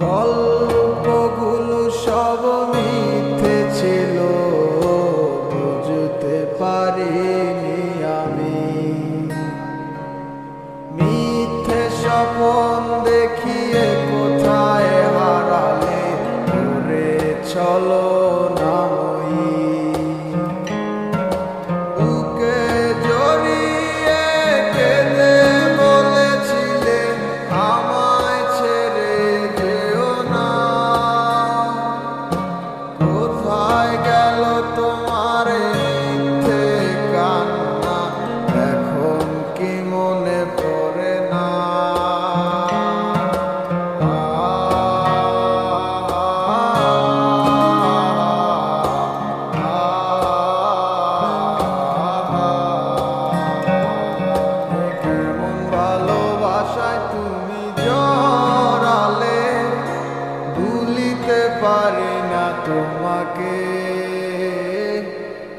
গল্পগুলো সব মিথ্যে ছিল, বুঝতে পারিনি আমি। মিথ্যে স্বপ্ন দেখিয়ে কোথায় হারালে ঘুরে চলো নামই। বুকে জড়িয়ে কেঁদে বলেছিলে আমায় ছেড়ে যেও না। কোথায় গেল তোমার মিথ্যে কান্না, এখন কি মনে পড়ে না? কেমন ভালোবাসায় তুমি জড়ালে, ভুলিতে পারি না তোমাকে।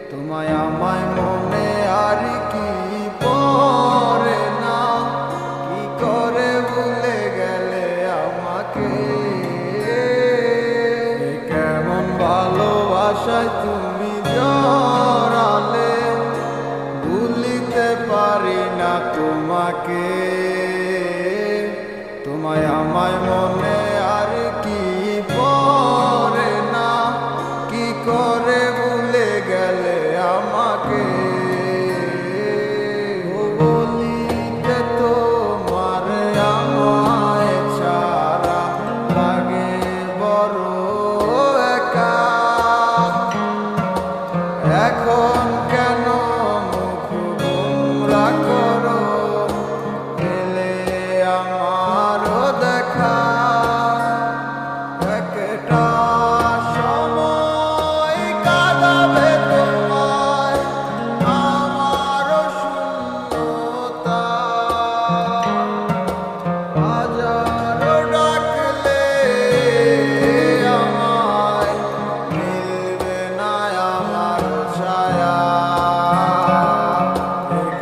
তোমায় আমায় মনে আর কি পড়ে না, কি করে ভুলে গেলে আমাকে। কেমন ভালোবাসায় তুমি জড়ালে, ভুলিতে পারি না তোমাকে। তোমায় আমায় মনে আর কি পড়ে না, কি করে ভুলে গেলে আমাকে। বলিতে তোমার আমায় ছাড়া লাগে বড় একা। এখন কেন মুখ গোমরা করো, পেলে আমারও দেখা। একটা সময় কাঁদাবে তোমায় আমারও শূন্যতা। হাজারো ডাকলে আমায় মিলবে না আমার ছায়া।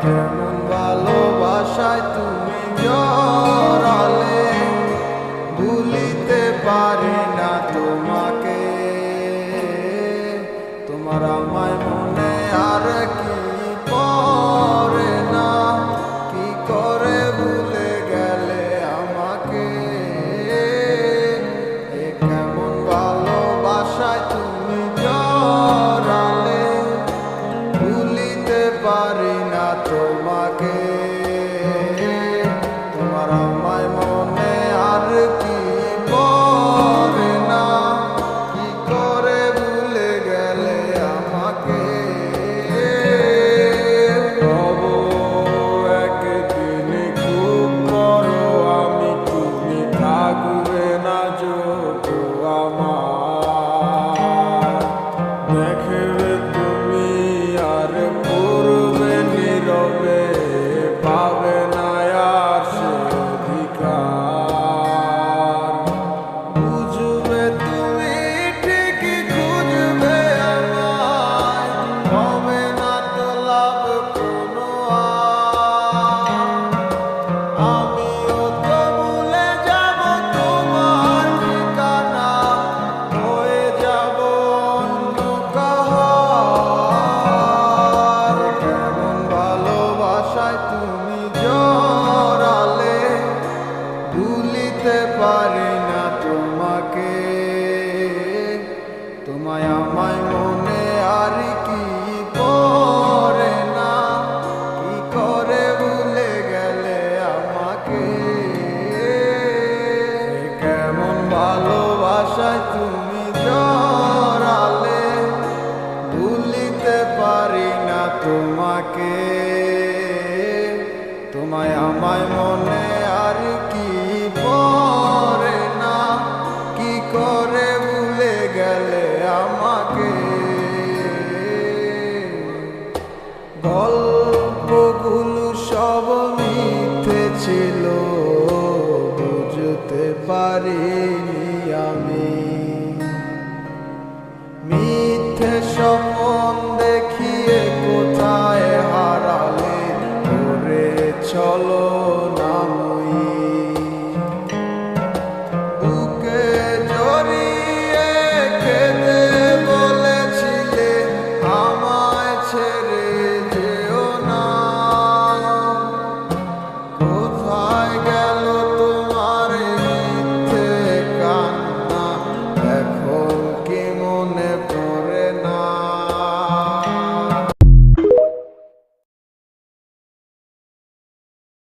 কেমন ভালোবাসায় তুমি জড়ালে, ভুলিতে পারি না তোমার।